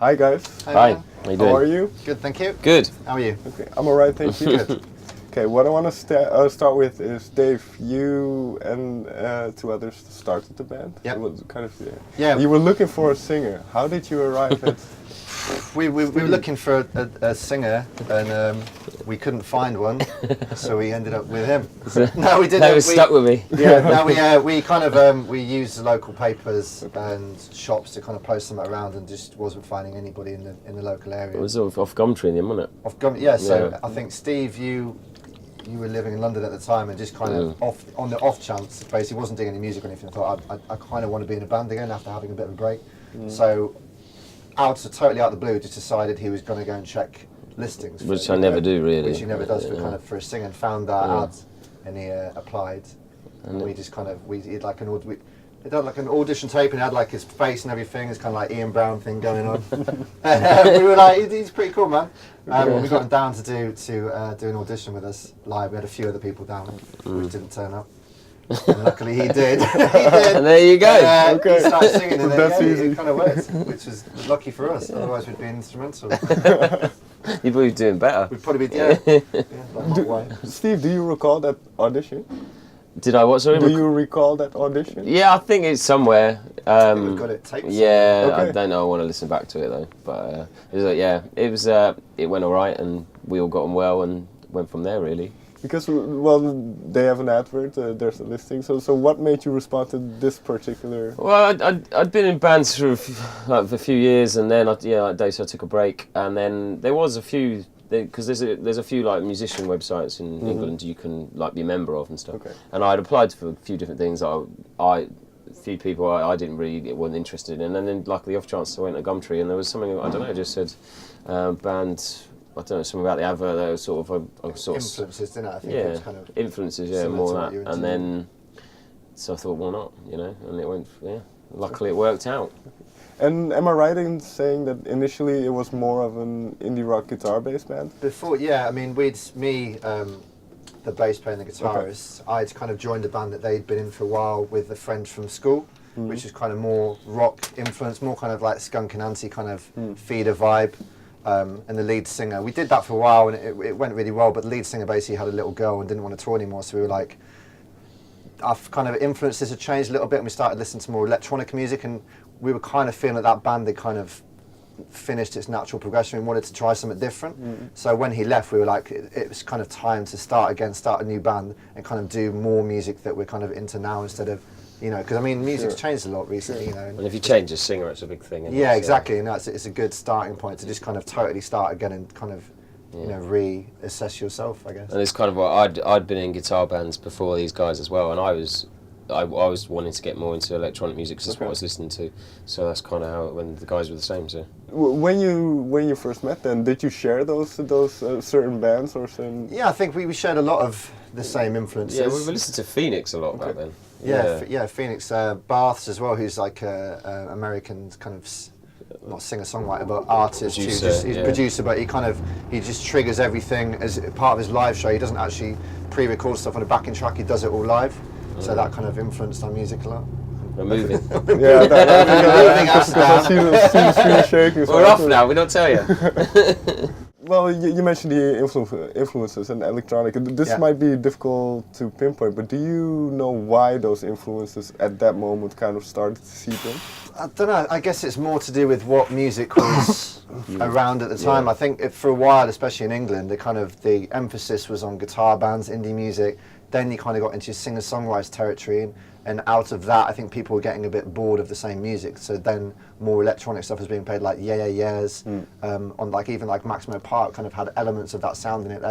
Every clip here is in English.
Hi guys. Hi. How you doing? How are you? Good, thank you. Good. How are you? Okay, I'm alright, thank you. Good. Okay, what I want to start with is Dave. You and two others started the band. Yep. It was kind of Yeah. You were looking for a singer. How did you arrive at? We were looking for a singer and we couldn't find one, so we ended up with him. No, we didn't. They were stuck with me. Yeah, no, we kind of we used the local papers and shops to kind of post them around, and just wasn't finding anybody in the local area. It was off Gumtree in the end, wasn't it? Yeah, so Yeah. I think Steve, you were living in London at the time, and just kind of on the off chance, basically wasn't doing any music or anything. I thought I kind of want to be in a band again after having a bit of a break. So totally out of the blue, just decided he was going to go and check listings. Which I never do, really. Which he never does for a singer, and found that ad, and he applied. And we just kind of we did like an audition tape, and had like his face and everything. It's kind of like Ian Brown thing going on. And we were like, he's pretty cool, man. We got him down to do an audition with us live. We had a few other people down, which didn't turn up. And luckily he did. And there you go. Okay. He started singing, and That's then easy. it kind of worked, which was lucky for us. Otherwise we'd be instrumental. You'd be doing better. We'd probably be, like why? Steve, do you recall that audition? Did I what? Sorry. Do you recall that audition? Yeah, I think it's somewhere. We've got it taped. Yeah, Okay. I don't know. I want to listen back to it though. But it was it went all right, and we all got on well, and went from there really. Because well, they have an advert. There's a listing. So what made you respond to this particular? Well, I'd been in bands for a few years, and then like Dave said, I took a break, and then there was a few because there's a few like musician websites in England you can like be a member of and stuff. Okay. And I'd applied for a few different things. A few people I didn't really wasn't interested in, and then luckily off chance I went to Gumtree, and there was something I don't know, just said band. I don't know, something about the advert that was sort of influences, didn't it? I think yeah, it was kind of influences, similar more to that, what you were and then so I thought, why not, and it went, luckily it worked out. And am I right in saying that initially it was more of an indie rock guitar-based band? Before, yeah, I mean, the bass player and the guitarist, I'd kind of joined a band that they'd been in for a while with a friend from school, which is kind of more rock influence, more kind of like Skunk and Nancy kind of feeder vibe. And the lead singer, we did that for a while, and it went really well, but the lead singer basically had a little girl and didn't want to tour anymore, so we were like, our kind of influences had changed a little bit, and we started listening to more electronic music, and we were kind of feeling that band had kind of finished its natural progression and wanted to try something different. So when he left, we were like, it was kind of time to start a new band, and kind of do more music that we're kind of into now, instead of, because I mean, music's changed a lot recently, And if you change a singer, it's a big thing. Yeah, exactly, and it's a good starting point to just kind of totally start again and kind of, reassess yourself, I guess. And it's kind of what I'd been in guitar bands before these guys as well, and I was wanting to get more into electronic music because that's what I was listening to. So that's kind of how when the guys were the same. So when you first met them, did you share those certain bands or certain? Yeah, I think we shared a lot of the same influences. yeah, we listened to Phoenix a lot back then. Yeah, Phoenix, Baths as well, who's like a American kind of not singer-songwriter but artist, Producer, he's a producer, but he just triggers everything as part of his live show. He doesn't actually pre-record stuff on a backing track, he does it all live. So that kind of influenced our music a lot. We're moving. Yeah, that, see the screen shaking. So We're off now. We don't tell you. Well, you mentioned the influences and electronic. This might be difficult to pinpoint, but do you know why those influences at that moment kind of started to seep in? I don't know, I guess it's more to do with what music was around at the time. I think for a while, especially in England, the emphasis was on guitar bands, indie music. Then you kind of got into singer-songwriter territory, and out of that, I think people were getting a bit bored of the same music. So then more electronic stuff was being played, like Yeah Yeah Yeahs, on like even like Maximo Park kind of had elements of that sound in it.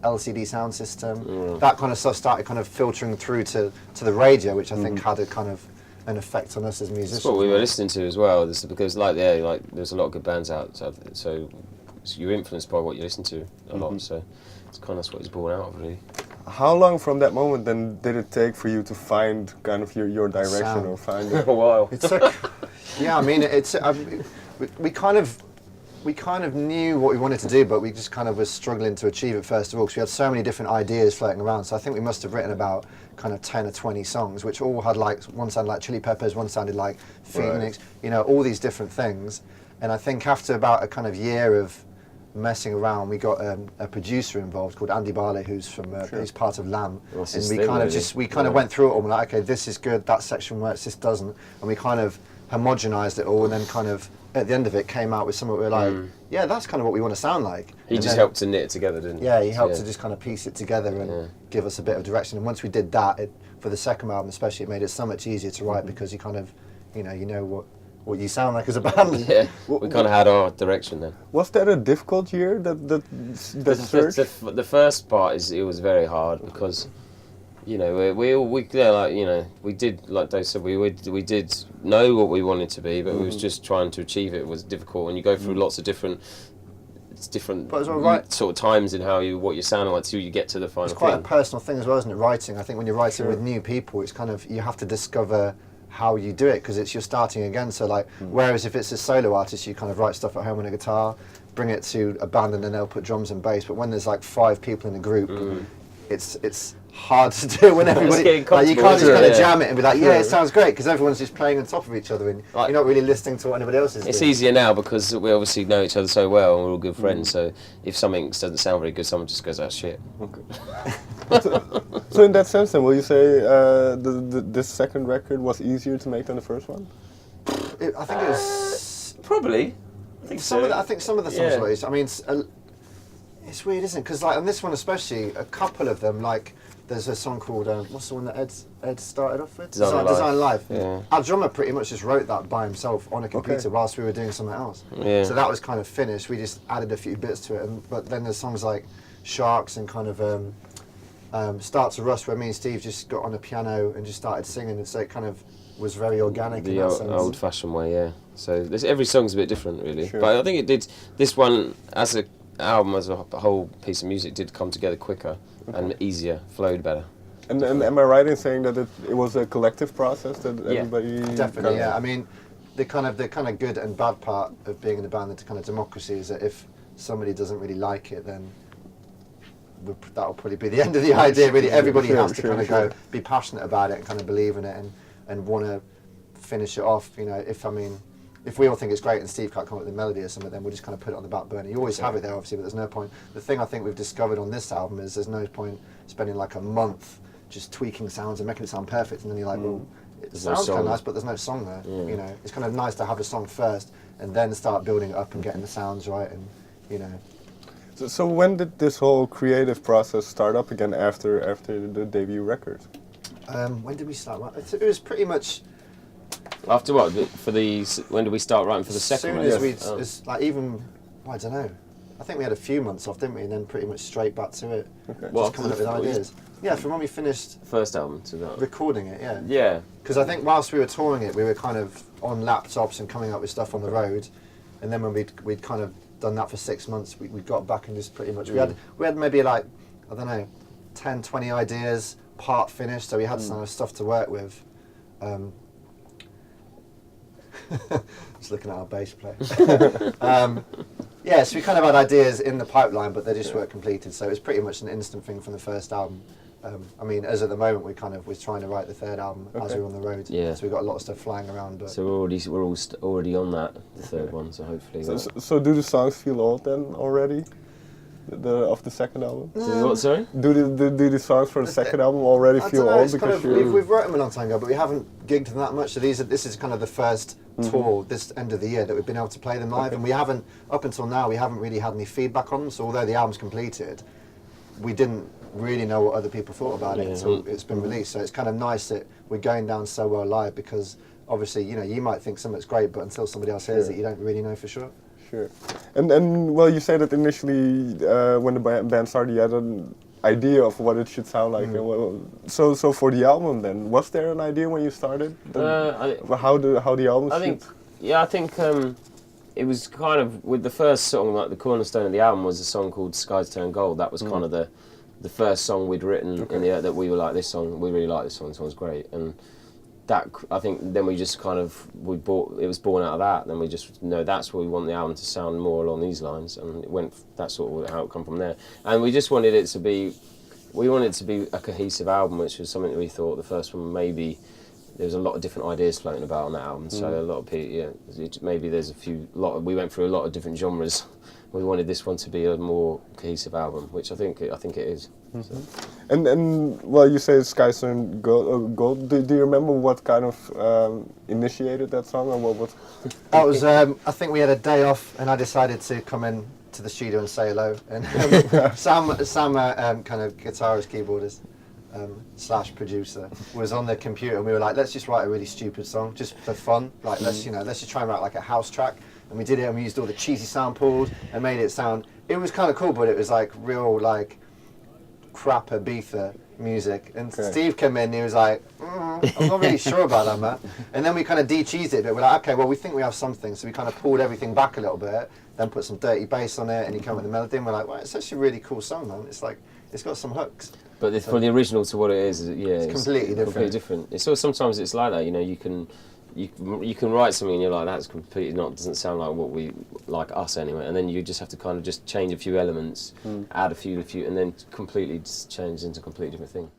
LCD sound system, that kind of stuff started kind of filtering through to the radio, which I think had a kind of an effect on us as musicians. That's what we were listening to as well. This is because there's a lot of good bands out, so you're influenced by what you listen to a lot. So it's kind of that's what it's born out of, really. How long from that moment then did it take for you to find kind of your direction sound. or find it? A while. It took, yeah, I mean, we kind of we kind of knew what we wanted to do, but we just kind of was struggling to achieve it first of all, because we had so many different ideas floating around. So I think we must have written about kind of 10 or 20 songs, which all had like, one sounded like Chili Peppers, one sounded like Phoenix, you know, all these different things. And I think after about a kind of year of messing around, we got a producer involved called Andy Barley, who's from he's part of Lamb, and we kind of went through it all. And we're like, okay, this is good, that section works, this doesn't, and we kind of homogenized it all, and then kind of at the end of it came out with something we were like, yeah, that's kind of what we want to sound like. He just helped to knit it together, didn't he? Yeah, he helped to just kind of piece it together and give us a bit of direction. And once we did that, for the second album especially, it made it so much easier to write, because you kind of, you know what you sound like as a band. Yeah, we kind of had our direction then. Was that a difficult year, that search? The first part it was very hard, because, you know, we did, like Dave said, we did know what we wanted to be, but it was just trying to achieve it was difficult, and you go through lots of different sort of times in what you're sounding like till you get to the final thing. It's quite a personal thing as well, isn't it, writing? I think when you're writing with new people, it's kind of, you have to discover how you do it, because you're starting again. So like, whereas if it's a solo artist, you kind of write stuff at home on a guitar, bring it to a band, and then they'll put drums and bass. But when there's like 5 people in a group, it's hard to do when everybody, like, you can't just kind of jam it and be like, yeah, it sounds great, because everyone's just playing on top of each other, and you're not really listening to what anybody else is doing. It's easier now because we obviously know each other so well, and we're all good friends, so if something doesn't sound very good, someone just goes, oh shit. Okay. So in that sense then, will you say this second record was easier to make than the first one? I think it was... Probably. I think I think some of the songs were easy. I mean, it's weird, isn't it? Because like on this one especially, a couple of them, like, there's a song called, what's the one that Ed started off with? Design Life. Yeah. Our drummer pretty much just wrote that by himself on a computer whilst we were doing something else. Yeah. So that was kind of finished. We just added a few bits to it. But then there's songs like Sharks and kind of Start to Rust, where me and Steve just got on a piano and just started singing. And so it kind of was very organic in that sense. The old-fashioned way, yeah. So every song's a bit different, really. Sure. But I think it did, this one, as an album, as a whole piece of music, did come together quicker. And easier, flowed better. And am I right in saying that it was a collective process, that everybody... Definitely, yeah. I mean, the kind of good and bad part of being in a band, the kind of democracy, is that if somebody doesn't really like it, then that'll probably be the end of the idea. Really, everybody has to kind of go, be passionate about it and kind of believe in it and want to finish it off. You know, if we all think it's great and Steve can't come up with a melody or something, then we'll just kind of put it on the back burner. You always have it there, obviously, but there's no point. The thing I think we've discovered on this album is there's no point spending like a month just tweaking sounds and making it sound perfect, and then you're like, well, it sounds kind of nice, but there's no song there. You know, it's kind of nice to have a song first and then start building it up and getting the sounds right, and you know. So when did this whole creative process start up again after the debut record? When did we start? It was pretty much. After what? When did we start writing for the second one? As soon as it's like even, I don't know. I think we had a few months off, didn't we? And then pretty much straight back to it. Okay. Just coming up with ideas. Yeah, from when we finished first album to that. Recording it, yeah. Yeah. Because I think whilst we were touring it, we were kind of on laptops and coming up with stuff on the road, and then when we'd kind of done that for 6 months, we got back and just pretty much we had maybe like, I don't know, 10, 20 ideas, part finished, so we had some stuff to work with. Just looking at our bass player. Yeah, so we kind of had ideas in the pipeline, but they just weren't completed. So it was pretty much an instant thing from the first album. I mean, as at the moment, we're trying to write the third album as we're on the road. Yeah. So we've got a lot of stuff flying around. But so we're already on that, the third one. So hopefully. So do the songs feel old then already? Of the second album? What, sorry? Do the songs for the second album already feel old? Because we've written them a long time ago, but we haven't gigged them that much. So this is kind of the first tour, this end of the year, that we've been able to play them live, and we haven't, up until now, we haven't really had any feedback on them. So although the album's completed, we didn't really know what other people thought about it until it's been released. So it's kind of nice that we're going down so well live, because obviously, you know, you might think something's great, but until somebody else hears it, you don't really know for sure. Sure. And well, you say that initially when the band started, you had an idea of what it should sound like. So for the album then, was there an idea when you started? How the album I think it was kind of, with the first song, like the cornerstone of the album was a song called Skies Turn Gold. That was kind of the first song we'd written in that we were like, this song, we really like this song one's great. And I think then we just kind of it was born out of that. Then we just know that's where we want the album to sound more along these lines, and it went. That's sort of how it come from there. And we just wanted it to be, a cohesive album, which was something that we thought the first one maybe. There was a lot of different ideas floating about on that album, so a lot of people, maybe there's we went through a lot of different genres. We wanted this one to be a more cohesive album, which I think it is. So. And well, you say Skies Turn Gold. Do you remember what kind of initiated that song, or what was? That was I think we had a day off, and I decided to come in to the studio and say hello. And Sam, kind of guitarist, keyboardist. / producer was on the computer, and we were like, let's just write a really stupid song just for fun, like let's just try and write like a house track, and we did it, and we used all the cheesy samples and made it sound, it was kind of cool, but it was like real like crap Ibiza music, and Steve came in and he was like, I'm not really sure about that, man. And then we kind of de-cheesed it, but we're like, okay, well, we think we have something, so we kind of pulled everything back a little bit, then put some dirty bass on it, and he came with the melody, and we're like, well, it's actually a really cool song, man. It's like, it's got some hooks. But for the original to what it is, it's completely different. Completely different. It's sort of, sometimes it's like that, you can write something and you're like, that's completely doesn't sound like what we like us anyway, and then you just have to kind of just change a few elements, add a few, and then completely just change into a completely different thing.